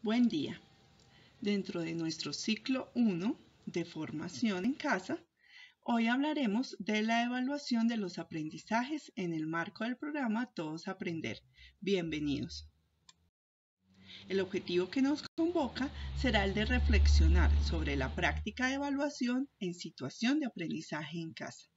Buen día. Dentro de nuestro ciclo 1 de formación en casa, hoy hablaremos de la evaluación de los aprendizajes en el marco del programa Todos Aprender. Bienvenidos. El objetivo que nos convoca será el de reflexionar sobre la práctica de evaluación en situación de aprendizaje en casa.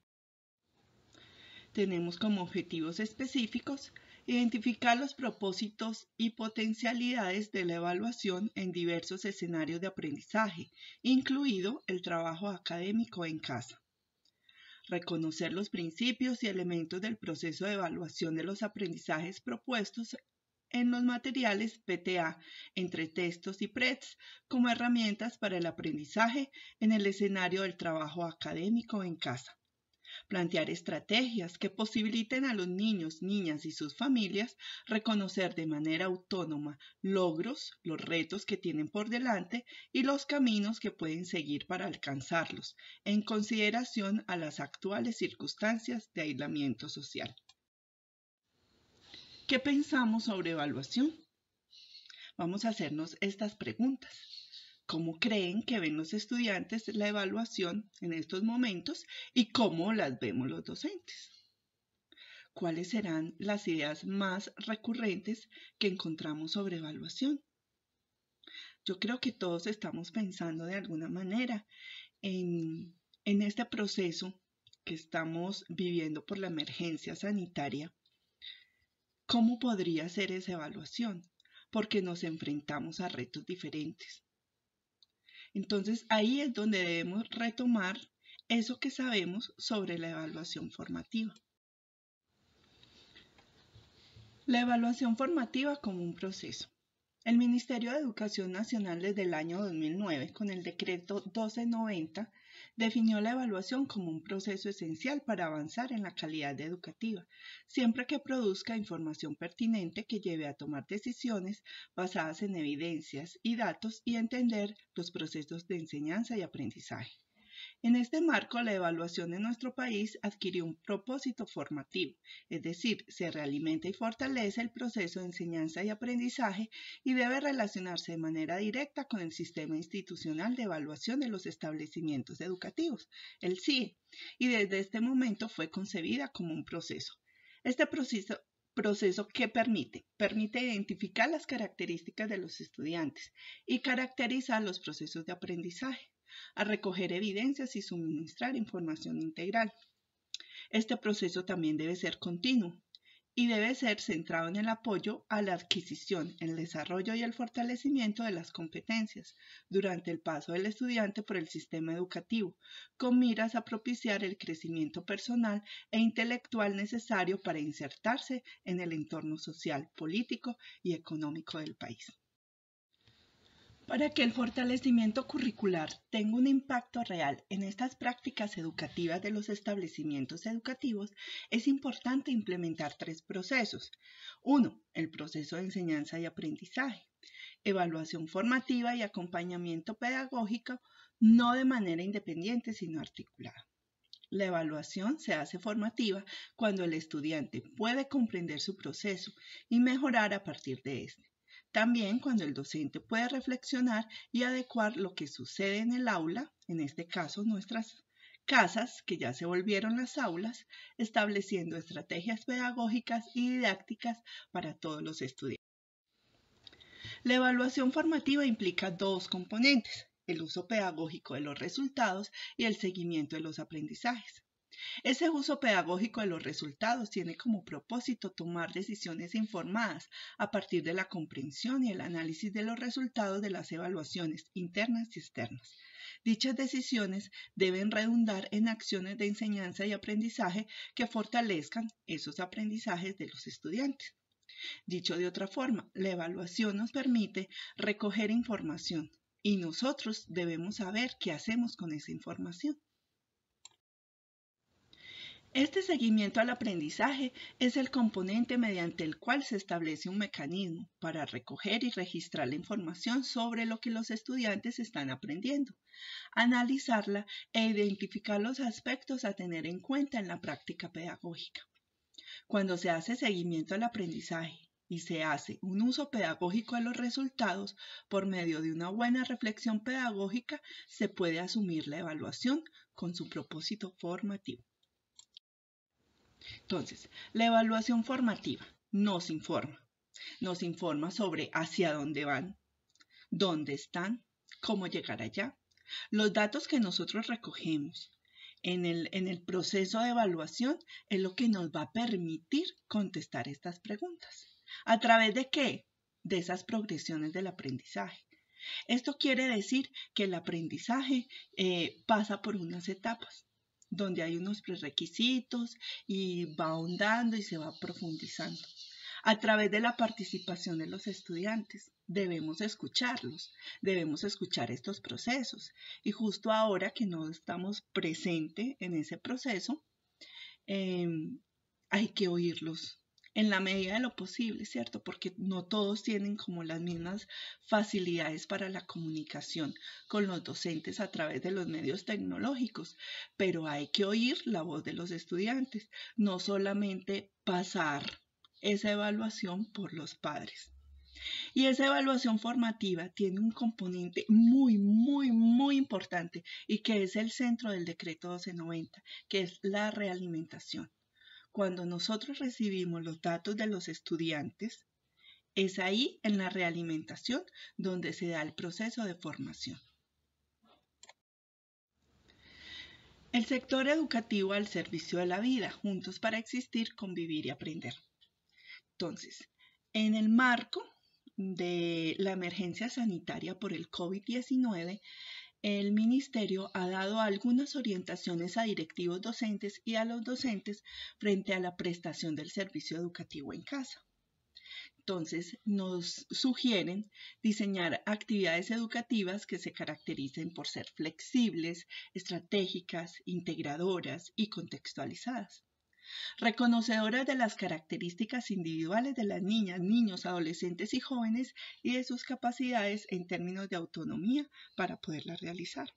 Tenemos como objetivos específicos identificar los propósitos y potencialidades de la evaluación en diversos escenarios de aprendizaje, incluido el trabajo académico en casa. Reconocer los principios y elementos del proceso de evaluación de los aprendizajes propuestos en los materiales PTA entre textos y PRETS como herramientas para el aprendizaje en el escenario del trabajo académico en casa. Plantear estrategias que posibiliten a los niños, niñas y sus familias reconocer de manera autónoma los retos que tienen por delante y los caminos que pueden seguir para alcanzarlos, en consideración a las actuales circunstancias de aislamiento social. ¿Qué pensamos sobre evaluación? Vamos a hacernos estas preguntas. ¿Cómo creen que ven los estudiantes la evaluación en estos momentos y cómo las vemos los docentes? ¿Cuáles serán las ideas más recurrentes que encontramos sobre evaluación? Yo creo que todos estamos pensando de alguna manera en este proceso que estamos viviendo por la emergencia sanitaria. ¿Cómo podría ser esa evaluación? Porque nos enfrentamos a retos diferentes. Entonces ahí es donde debemos retomar eso que sabemos sobre la evaluación formativa. La evaluación formativa como un proceso. El Ministerio de Educación Nacional desde el año 2009, con el decreto 1290, definió la evaluación como un proceso esencial para avanzar en la calidad educativa, siempre que produzca información pertinente que lleve a tomar decisiones basadas en evidencias y datos y entender los procesos de enseñanza y aprendizaje. En este marco, la evaluación en nuestro país adquirió un propósito formativo, es decir, se realimenta y fortalece el proceso de enseñanza y aprendizaje y debe relacionarse de manera directa con el sistema institucional de evaluación de los establecimientos educativos, el CIE, y desde este momento fue concebida como un proceso. Este proceso ¿qué permite? Permite identificar las características de los estudiantes y caracterizar los procesos de aprendizaje, a recoger evidencias y suministrar información integral. Este proceso también debe ser continuo y debe ser centrado en el apoyo a la adquisición, el desarrollo y el fortalecimiento de las competencias durante el paso del estudiante por el sistema educativo, con miras a propiciar el crecimiento personal e intelectual necesario para insertarse en el entorno social, político y económico del país. Para que el fortalecimiento curricular tenga un impacto real en estas prácticas educativas de los establecimientos educativos, es importante implementar 3 procesos. 1. El proceso de enseñanza y aprendizaje, evaluación formativa y acompañamiento pedagógico, no de manera independiente, sino articulada. La evaluación se hace formativa cuando el estudiante puede comprender su proceso y mejorar a partir de este. También cuando el docente puede reflexionar y adecuar lo que sucede en el aula, en este caso nuestras casas, que ya se volvieron las aulas, estableciendo estrategias pedagógicas y didácticas para todos los estudiantes. La evaluación formativa implica 2 componentes, el uso pedagógico de los resultados y el seguimiento de los aprendizajes. Ese uso pedagógico de los resultados tiene como propósito tomar decisiones informadas a partir de la comprensión y el análisis de los resultados de las evaluaciones internas y externas. Dichas decisiones deben redundar en acciones de enseñanza y aprendizaje que fortalezcan esos aprendizajes de los estudiantes. Dicho de otra forma, la evaluación nos permite recoger información y nosotros debemos saber qué hacemos con esa información. Este seguimiento al aprendizaje es el componente mediante el cual se establece un mecanismo para recoger y registrar la información sobre lo que los estudiantes están aprendiendo, analizarla e identificar los aspectos a tener en cuenta en la práctica pedagógica. Cuando se hace seguimiento al aprendizaje y se hace un uso pedagógico de los resultados por medio de una buena reflexión pedagógica, se puede asumir la evaluación con su propósito formativo. Entonces, la evaluación formativa nos informa sobre hacia dónde van, dónde están, cómo llegar allá. Los datos que nosotros recogemos en el proceso de evaluación es lo que nos va a permitir contestar estas preguntas. ¿A través de qué? De esas progresiones del aprendizaje. Esto quiere decir que el aprendizaje pasa por unas etapas, donde hay unos prerequisitos y va ahondando y se va profundizando. A través de la participación de los estudiantes, debemos escucharlos, debemos escuchar estos procesos. Y justo ahora que no estamos presentes en ese proceso, hay que oírlos en la medida de lo posible, ¿cierto? Porque no todos tienen como las mismas facilidades para la comunicación con los docentes a través de los medios tecnológicos, pero hay que oír la voz de los estudiantes, no solamente pasar esa evaluación por los padres. Y esa evaluación formativa tiene un componente muy importante y que es el centro del decreto 1290, que es la realimentación. Cuando nosotros recibimos los datos de los estudiantes, es ahí en la realimentación donde se da el proceso de formación. El sector educativo al servicio de la vida, juntos para existir, convivir y aprender. Entonces, en el marco de la emergencia sanitaria por el COVID-19, el Ministerio ha dado algunas orientaciones a directivos docentes y a los docentes frente a la prestación del servicio educativo en casa. Entonces, nos sugieren diseñar actividades educativas que se caractericen por ser flexibles, estratégicas, integradoras y contextualizadas. Reconocedoras de las características individuales de las niñas, niños, adolescentes y jóvenes y de sus capacidades en términos de autonomía para poderlas realizar.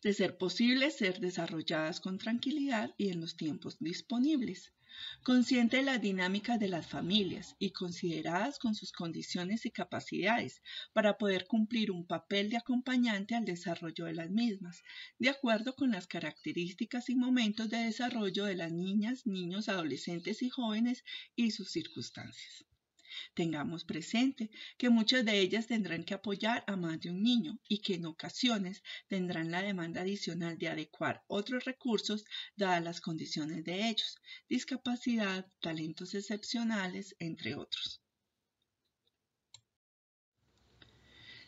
De ser posible, ser desarrolladas con tranquilidad y en los tiempos disponibles. Consciente de las dinámicas de las familias y consideradas con sus condiciones y capacidades para poder cumplir un papel de acompañante al desarrollo de las mismas, de acuerdo con las características y momentos de desarrollo de las niñas, niños, adolescentes y jóvenes y sus circunstancias. Tengamos presente que muchas de ellas tendrán que apoyar a más de un niño y que en ocasiones tendrán la demanda adicional de adecuar otros recursos dadas las condiciones de ellos, discapacidad, talentos excepcionales, entre otros.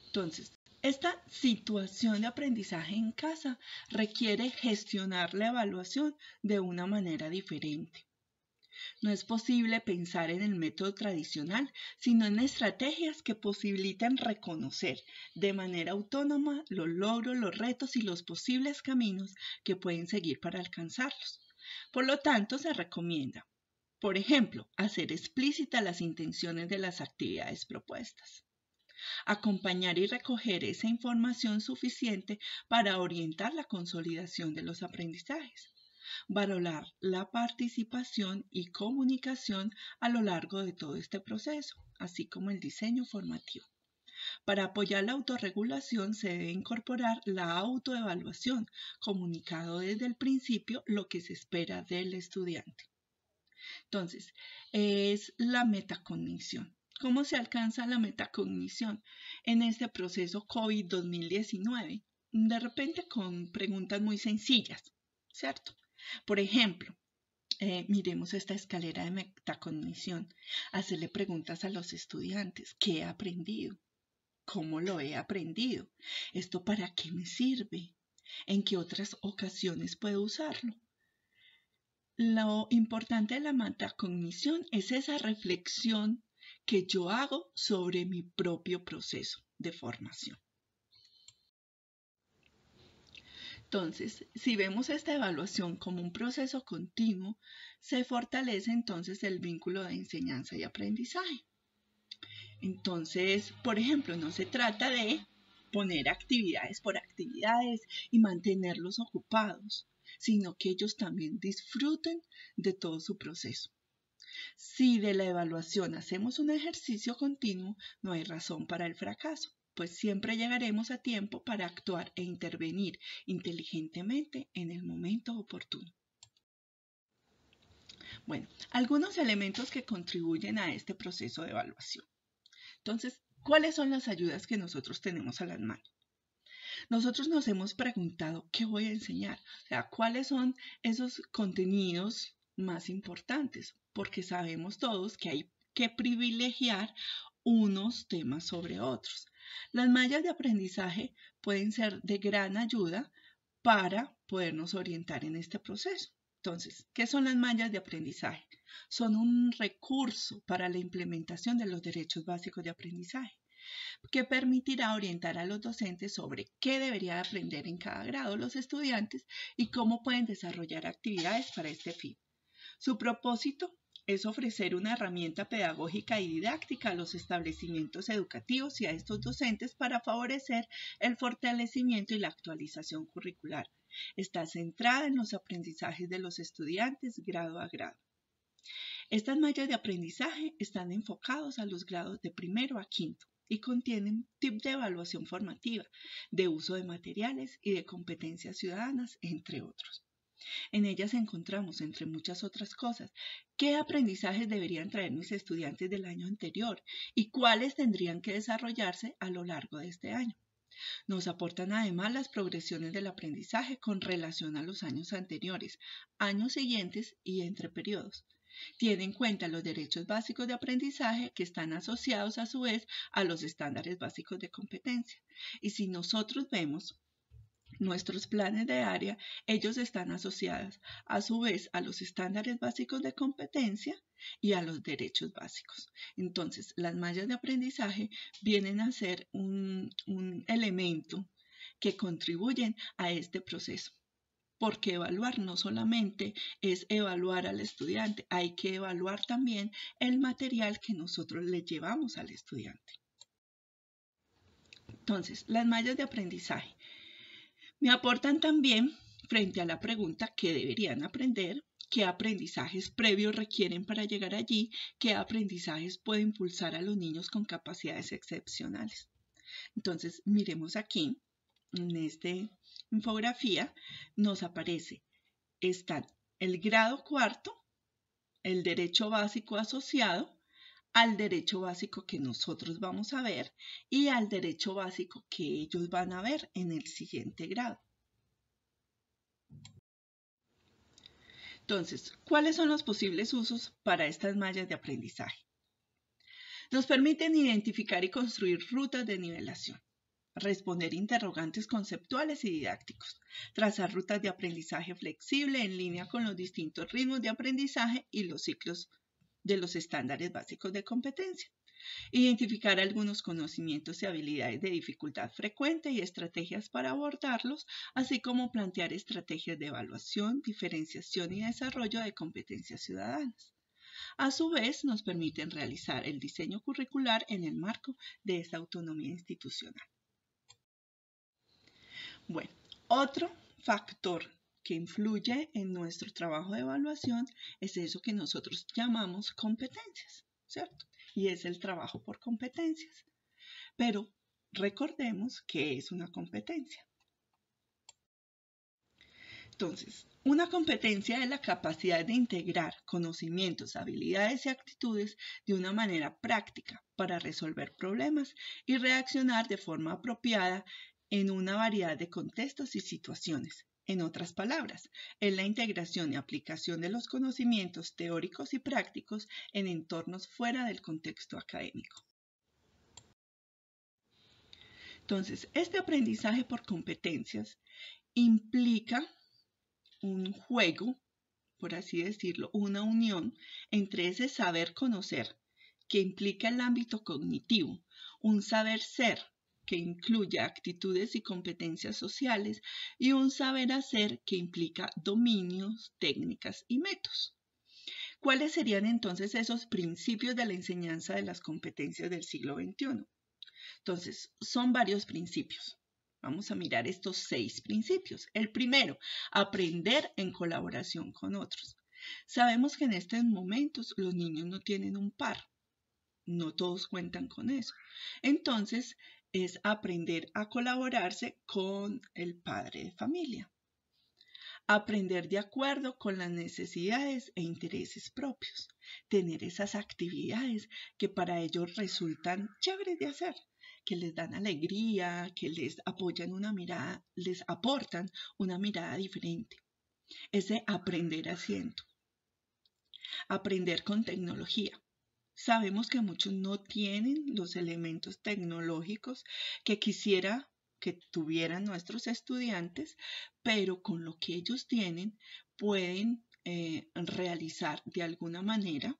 Entonces, esta situación de aprendizaje en casa requiere gestionar la evaluación de una manera diferente. No es posible pensar en el método tradicional, sino en estrategias que posibilitan reconocer de manera autónoma los logros, los retos y los posibles caminos que pueden seguir para alcanzarlos. Por lo tanto, se recomienda, por ejemplo, hacer explícitas las intenciones de las actividades propuestas. Acompañar y recoger esa información suficiente para orientar la consolidación de los aprendizajes. Valorar la participación y comunicación a lo largo de todo este proceso, así como el diseño formativo. Para apoyar la autorregulación se debe incorporar la autoevaluación, comunicado desde el principio lo que se espera del estudiante. Entonces, es la metacognición. ¿Cómo se alcanza la metacognición en este proceso COVID-2019? De repente con preguntas muy sencillas, ¿cierto? Por ejemplo, miremos esta escalera de metacognición. Hacerle preguntas a los estudiantes. ¿Qué he aprendido? ¿Cómo lo he aprendido? ¿Esto para qué me sirve? ¿En qué otras ocasiones puedo usarlo? Lo importante de la metacognición es esa reflexión que yo hago sobre mi propio proceso de formación. Entonces, si vemos esta evaluación como un proceso continuo, se fortalece entonces el vínculo de enseñanza y aprendizaje. Entonces, por ejemplo, no se trata de poner actividades por actividades y mantenerlos ocupados, sino que ellos también disfruten de todo su proceso. Si de la evaluación hacemos un ejercicio continuo, no hay razón para el fracaso, pues siempre llegaremos a tiempo para actuar e intervenir inteligentemente en el momento oportuno. Bueno, algunos elementos que contribuyen a este proceso de evaluación. Entonces, ¿cuáles son las ayudas que nosotros tenemos a las manos? Nosotros nos hemos preguntado, ¿qué voy a enseñar? O sea, ¿cuáles son esos contenidos más importantes? Porque sabemos todos que hay que privilegiar unos temas sobre otros. Las mallas de aprendizaje pueden ser de gran ayuda para podernos orientar en este proceso. Entonces, ¿qué son las mallas de aprendizaje? Son un recurso para la implementación de los derechos básicos de aprendizaje, que permitirá orientar a los docentes sobre qué debería aprender en cada grado los estudiantes y cómo pueden desarrollar actividades para este fin. Su propósito es ofrecer una herramienta pedagógica y didáctica a los establecimientos educativos y a estos docentes para favorecer el fortalecimiento y la actualización curricular. Está centrada en los aprendizajes de los estudiantes grado a grado. Estas mallas de aprendizaje están enfocados a los grados de primero a quinto y contienen tips de evaluación formativa, de uso de materiales y de competencias ciudadanas, entre otros. En ellas encontramos, entre muchas otras cosas, qué aprendizajes deberían traer mis estudiantes del año anterior y cuáles tendrían que desarrollarse a lo largo de este año. Nos aportan además las progresiones del aprendizaje con relación a los años anteriores, años siguientes y entre periodos. Tiene en cuenta los derechos básicos de aprendizaje que están asociados a su vez a los estándares básicos de competencia. Y si nosotros vemos nuestros planes de área, ellos están asociados a su vez a los estándares básicos de competencia y a los derechos básicos. Entonces, las mallas de aprendizaje vienen a ser un elemento que contribuyen a este proceso. Porque evaluar no solamente es evaluar al estudiante, hay que evaluar también el material que nosotros le llevamos al estudiante. Entonces, las mallas de aprendizaje me aportan también, frente a la pregunta ¿qué deberían aprender?, qué aprendizajes previos requieren para llegar allí, qué aprendizajes puede impulsar a los niños con capacidades excepcionales. Entonces, miremos aquí, en esta infografía, nos aparece, están el grado cuarto, el derecho básico asociado, al derecho básico que nosotros vamos a ver y al derecho básico que ellos van a ver en el siguiente grado. Entonces, ¿cuáles son los posibles usos para estas mallas de aprendizaje? Nos permiten identificar y construir rutas de nivelación, responder interrogantes conceptuales y didácticos, trazar rutas de aprendizaje flexible en línea con los distintos ritmos de aprendizaje y los ciclos de los estándares básicos de competencia. Identificar algunos conocimientos y habilidades de dificultad frecuente y estrategias para abordarlos, así como plantear estrategias de evaluación, diferenciación y desarrollo de competencias ciudadanas. A su vez, nos permiten realizar el diseño curricular en el marco de esta autonomía institucional. Bueno, otro factor que influye en nuestro trabajo de evaluación es eso que nosotros llamamos competencias, ¿cierto? Y es el trabajo por competencias. Pero recordemos que es una competencia. Entonces, una competencia es la capacidad de integrar conocimientos, habilidades y actitudes de una manera práctica para resolver problemas y reaccionar de forma apropiada en una variedad de contextos y situaciones. En otras palabras, es la integración y aplicación de los conocimientos teóricos y prácticos en entornos fuera del contexto académico. Entonces, este aprendizaje por competencias implica un juego, por así decirlo, una unión entre ese saber conocer que implica el ámbito cognitivo, un saber ser que incluye actitudes y competencias sociales y un saber hacer que implica dominios, técnicas y métodos. ¿Cuáles serían entonces esos principios de la enseñanza de las competencias del siglo XXI? Entonces, son varios principios. Vamos a mirar estos 6 principios. El primero, aprender en colaboración con otros. Sabemos que en estos momentos los niños no tienen un par, no todos cuentan con eso. Entonces, es aprender a colaborarse con el padre de familia. Aprender de acuerdo con las necesidades e intereses propios. Tener esas actividades que para ellos resultan chéveres de hacer, que les dan alegría, que les apoyan una mirada, les aportan una mirada diferente. Ese aprender haciendo. Aprender con tecnología. Sabemos que muchos no tienen los elementos tecnológicos que quisiera que tuvieran nuestros estudiantes, pero con lo que ellos tienen pueden realizar de alguna manera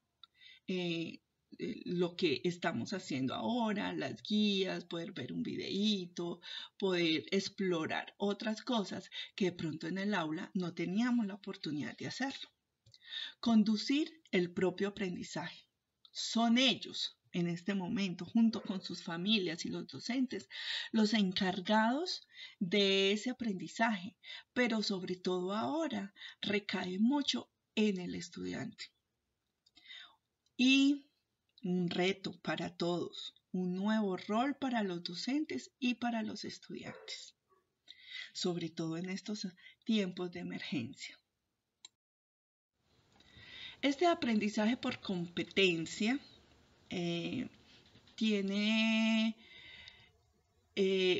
lo que estamos haciendo ahora, las guías, poder ver un videíto, poder explorar otras cosas que de pronto en el aula no teníamos la oportunidad de hacerlo. Conducir el propio aprendizaje. Son ellos, en este momento, junto con sus familias y los docentes, los encargados de ese aprendizaje, pero sobre todo ahora recae mucho en el estudiante. Y un reto para todos, un nuevo rol para los docentes y para los estudiantes, sobre todo en estos tiempos de emergencia. Este aprendizaje por competencia tiene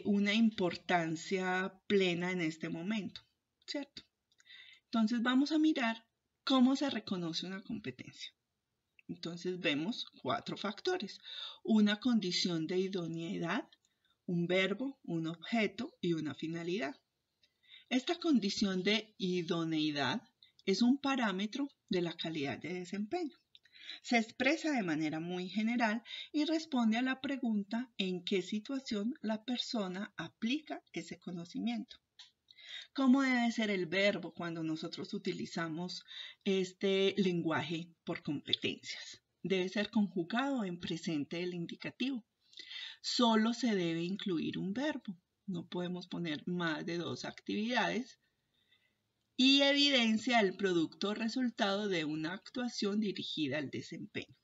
una importancia plena en este momento, ¿cierto? Entonces vamos a mirar cómo se reconoce una competencia. Entonces vemos 4 factores: una condición de idoneidad, un verbo, un objeto y una finalidad. Esta condición de idoneidad es un parámetro de la calidad de desempeño. Se expresa de manera muy general y responde a la pregunta en qué situación la persona aplica ese conocimiento. ¿Cómo debe ser el verbo cuando nosotros utilizamos este lenguaje por competencias? Debe ser conjugado en presente del indicativo. Solo se debe incluir un verbo. No podemos poner más de 2 actividades. Y evidencia el producto o resultado de una actuación dirigida al desempeño.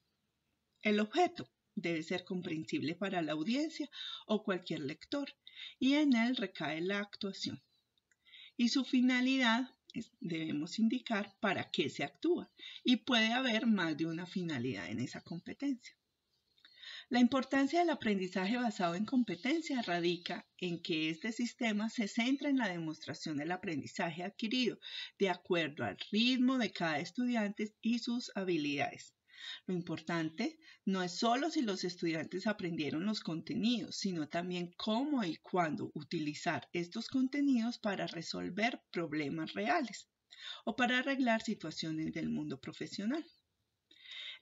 El objeto debe ser comprensible para la audiencia o cualquier lector, y en él recae la actuación. Y su finalidad debemos indicar para qué se actúa, y puede haber más de una finalidad en esa competencia. La importancia del aprendizaje basado en competencia radica en que este sistema se centra en la demostración del aprendizaje adquirido de acuerdo al ritmo de cada estudiante y sus habilidades. Lo importante no es solo si los estudiantes aprendieron los contenidos, sino también cómo y cuándo utilizar estos contenidos para resolver problemas reales o para arreglar situaciones del mundo profesional.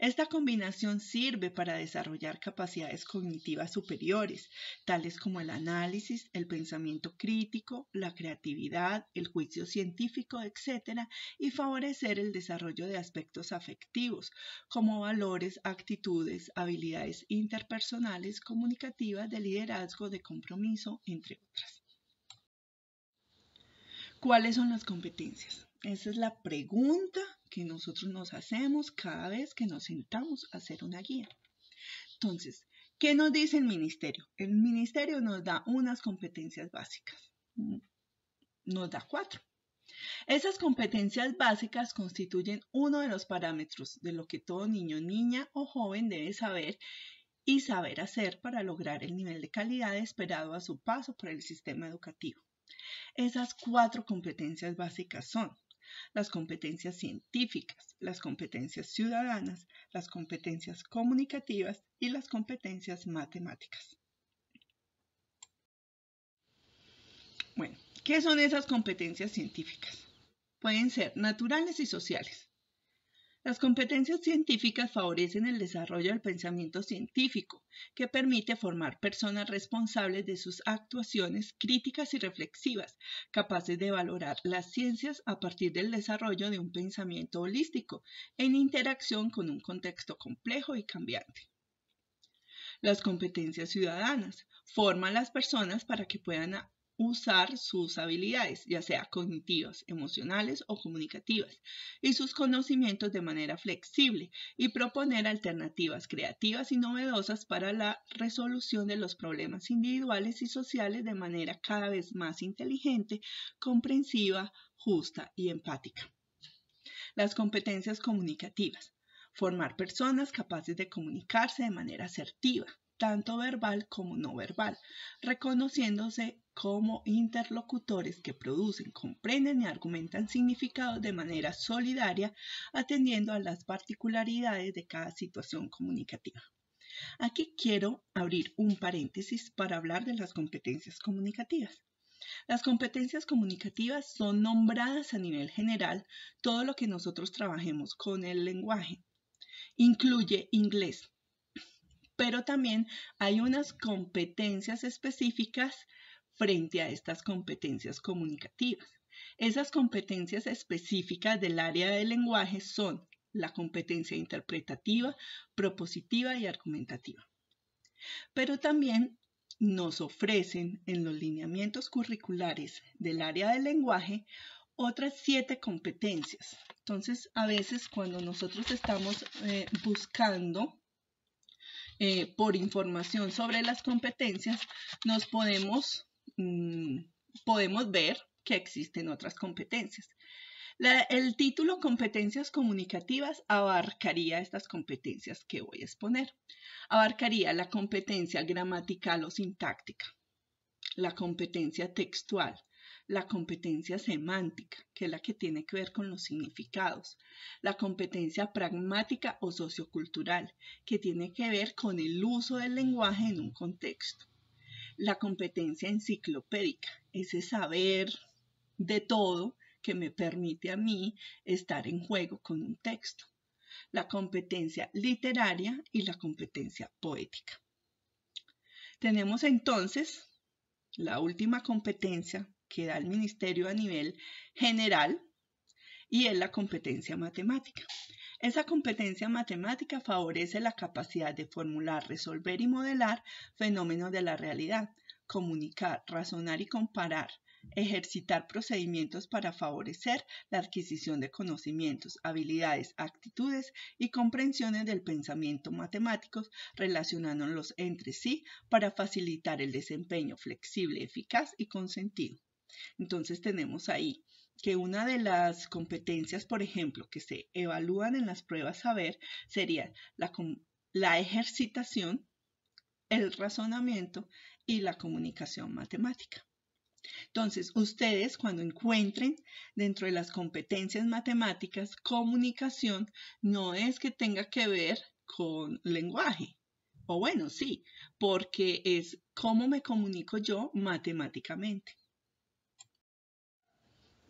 Esta combinación sirve para desarrollar capacidades cognitivas superiores, tales como el análisis, el pensamiento crítico, la creatividad, el juicio científico, etc., y favorecer el desarrollo de aspectos afectivos, como valores, actitudes, habilidades interpersonales, comunicativas, de liderazgo, de compromiso, entre otras. ¿Cuáles son las competencias? Esa es la pregunta que nosotros nos hacemos cada vez que nos sentamos a hacer una guía. Entonces, ¿qué nos dice el ministerio? El ministerio nos da unas competencias básicas. Nos da 4. Esas competencias básicas constituyen uno de los parámetros de lo que todo niño, niña o joven debe saber y saber hacer para lograr el nivel de calidad esperado a su paso por el sistema educativo. Esas 4 competencias básicas son las competencias científicas, las competencias ciudadanas, las competencias comunicativas y las competencias matemáticas. Bueno, ¿qué son esas competencias científicas? Pueden ser naturales y sociales. Las competencias científicas favorecen el desarrollo del pensamiento científico, que permite formar personas responsables de sus actuaciones críticas y reflexivas, capaces de valorar las ciencias a partir del desarrollo de un pensamiento holístico en interacción con un contexto complejo y cambiante. Las competencias ciudadanas forman a las personas para que puedan usar sus habilidades, ya sea cognitivas, emocionales o comunicativas, y sus conocimientos de manera flexible y proponer alternativas creativas y novedosas para la resolución de los problemas individuales y sociales de manera cada vez más inteligente, comprensiva, justa y empática. Las competencias comunicativas. Formar personas capaces de comunicarse de manera asertiva, tanto verbal como no verbal, reconociéndose como interlocutores que producen, comprenden y argumentan significados de manera solidaria, atendiendo a las particularidades de cada situación comunicativa. Aquí quiero abrir un paréntesis para hablar de las competencias comunicativas. Las competencias comunicativas son nombradas a nivel general todo lo que nosotros trabajemos con el lenguaje. Incluye inglés, pero también hay unas competencias específicas frente a estas competencias comunicativas. Esas competencias específicas del área del lenguaje son la competencia interpretativa, propositiva y argumentativa. Pero también nos ofrecen en los lineamientos curriculares del área del lenguaje otras 7 competencias. Entonces, a veces cuando nosotros estamos buscando por información sobre las competencias, nos podemos ver que existen otras competencias. El título Competencias comunicativas abarcaría estas competencias que voy a exponer. Abarcaría la competencia gramatical o sintáctica, la competencia textual, la competencia semántica, que es la que tiene que ver con los significados, la competencia pragmática o sociocultural, que tiene que ver con el uso del lenguaje en un contexto, la competencia enciclopédica, ese saber de todo que me permite a mí estar en juego con un texto, la competencia literaria y la competencia poética. Tenemos entonces la última competencia que da el ministerio a nivel general y es la competencia matemática. Esa competencia matemática favorece la capacidad de formular, resolver y modelar fenómenos de la realidad, comunicar, razonar y comparar, ejercitar procedimientos para favorecer la adquisición de conocimientos, habilidades, actitudes y comprensiones del pensamiento matemáticos, relacionándolos entre sí para facilitar el desempeño flexible, eficaz y con sentido. Entonces tenemos ahí que una de competencias, por ejemplo, que se evalúan en las pruebas saber sería la ejercitación, el razonamiento y la comunicación matemática. Entonces, ustedes cuando encuentren dentro de las competencias matemáticas, comunicación no es que tenga que ver con lenguaje, o bueno, sí, porque es cómo me comunico yo matemáticamente.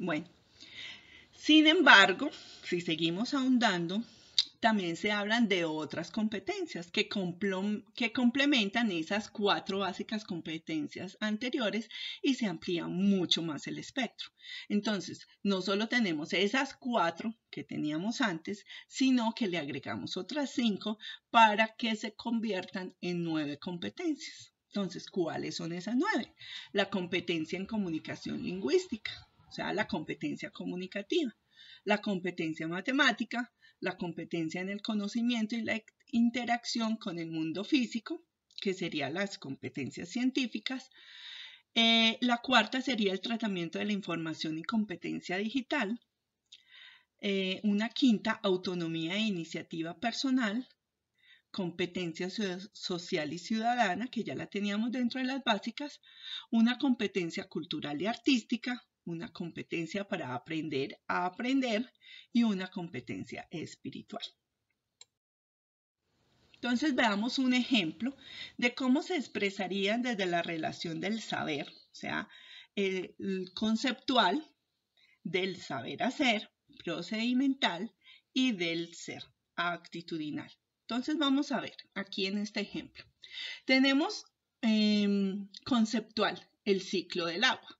Bueno, sin embargo, si seguimos ahondando, también se hablan de otras competencias que complementan esas 4 básicas competencias anteriores y se amplía mucho más el espectro. Entonces, no solo tenemos esas 4 que teníamos antes, sino que le agregamos otras 5 para que se conviertan en 9 competencias. Entonces, ¿cuáles son esas 9? La competencia en comunicación lingüística, o sea, la competencia comunicativa, la competencia matemática, la competencia en el conocimiento y la interacción con el mundo físico, que serían las competencias científicas. La cuarta sería el tratamiento de la información y competencia digital. Una quinta, autonomía e iniciativa personal. Competencia social y ciudadana, que ya la teníamos dentro de las básicas. Una competencia cultural y artística. Una competencia para aprender a aprender y una competencia espiritual. Entonces veamos un ejemplo de cómo se expresarían desde la relación del saber, o sea, el conceptual, del saber hacer, procedimental y del ser actitudinal. Entonces vamos a ver aquí en este ejemplo. Tenemos conceptual, el ciclo del agua.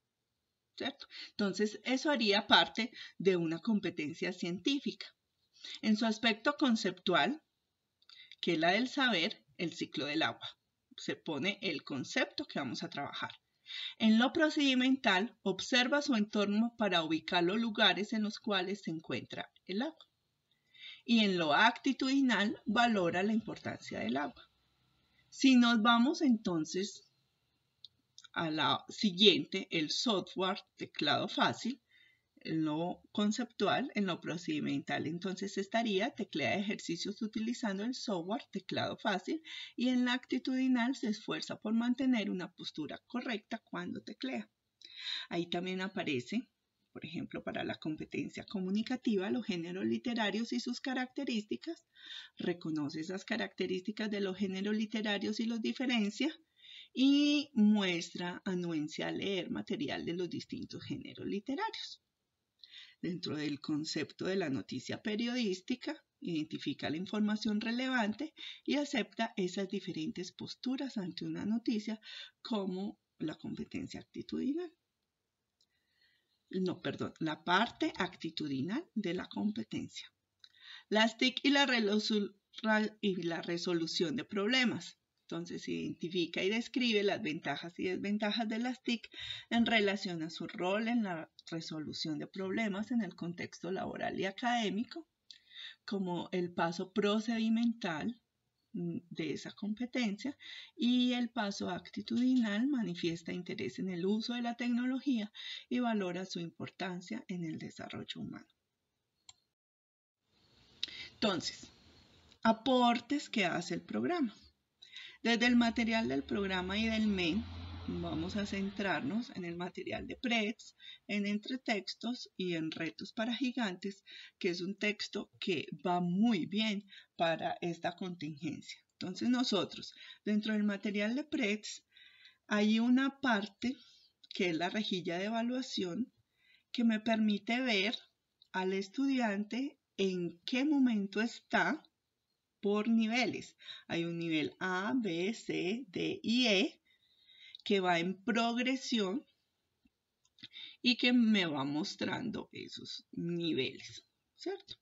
¿Cierto? Entonces, eso haría parte de una competencia científica. En su aspecto conceptual, que es la del saber, el ciclo del agua. Se pone el concepto que vamos a trabajar. En lo procedimental, observa su entorno para ubicar los lugares en los cuales se encuentra el agua. Y en lo actitudinal, valora la importancia del agua. Si nos vamos entonces a la siguiente, el software, teclado fácil, en lo conceptual, en lo procedimental, entonces estaría teclea ejercicios utilizando el software, teclado fácil, y en la actitudinal se esfuerza por mantener una postura correcta cuando teclea. Ahí también aparece, por ejemplo, para la competencia comunicativa, los géneros literarios y sus características. Reconoce esas características de los géneros literarios y los diferencia y muestra anuencia a leer material de los distintos géneros literarios. Dentro del concepto de la noticia periodística, identifica la información relevante y acepta esas diferentes posturas ante una noticia como la competencia actitudinal. La parte actitudinal de la competencia. Las TIC y la resolución de problemas. Entonces identifica y describe las ventajas y desventajas de las TIC en relación a su rol en la resolución de problemas en el contexto laboral y académico, como el paso procedimental de esa competencia, y el paso actitudinal manifiesta interés en el uso de la tecnología y valora su importancia en el desarrollo humano. Entonces, aportes que hace el programa. Desde el material del programa y del MEN, vamos a centrarnos en el material de PRETS, en entretextos y en retos para gigantes, que es un texto que va muy bien para esta contingencia. Entonces nosotros, dentro del material de PRETS, hay una parte que es la rejilla de evaluación que me permite ver al estudiante en qué momento está por niveles. Hay un nivel A, B, C, D y E que va en progresión y que me va mostrando esos niveles, ¿cierto?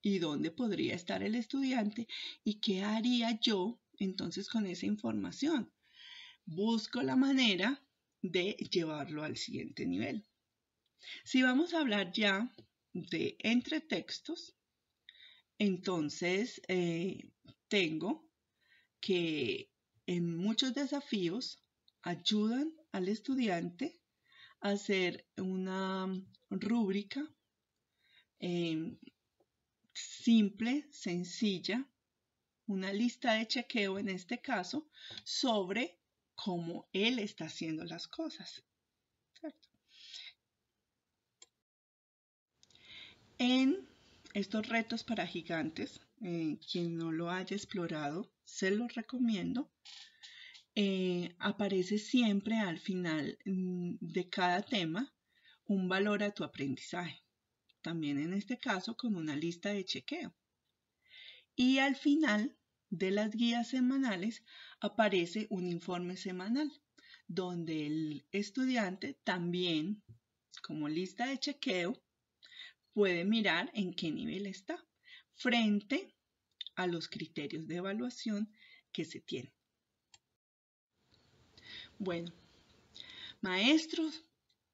Y dónde podría estar el estudiante y qué haría yo entonces con esa información. Busco la manera de llevarlo al siguiente nivel. Si vamos a hablar ya de entretextos, entonces tengo que en muchos desafíos ayudan al estudiante a hacer una rúbrica simple, sencilla, una lista de chequeo en este caso, sobre cómo él está haciendo las cosas, ¿cierto? En estos retos para gigantes, quien no lo haya explorado, se los recomiendo. Aparece siempre al final de cada tema un valor a tu aprendizaje. También en este caso con una lista de chequeo. Y al final de las guías semanales aparece un informe semanal, donde el estudiante también, como lista de chequeo, puede mirar en qué nivel está frente a los criterios de evaluación que se tienen. Bueno, maestros,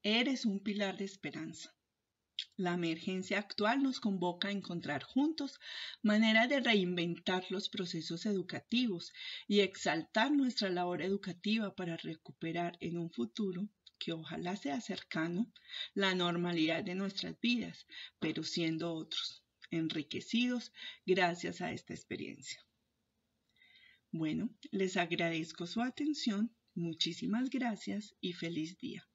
eres un pilar de esperanza. La emergencia actual nos convoca a encontrar juntos maneras de reinventar los procesos educativos y exaltar nuestra labor educativa para recuperar en un futuro que ojalá sea cercano la normalidad de nuestras vidas, pero siendo otros, enriquecidos gracias a esta experiencia. Bueno, les agradezco su atención, muchísimas gracias y feliz día.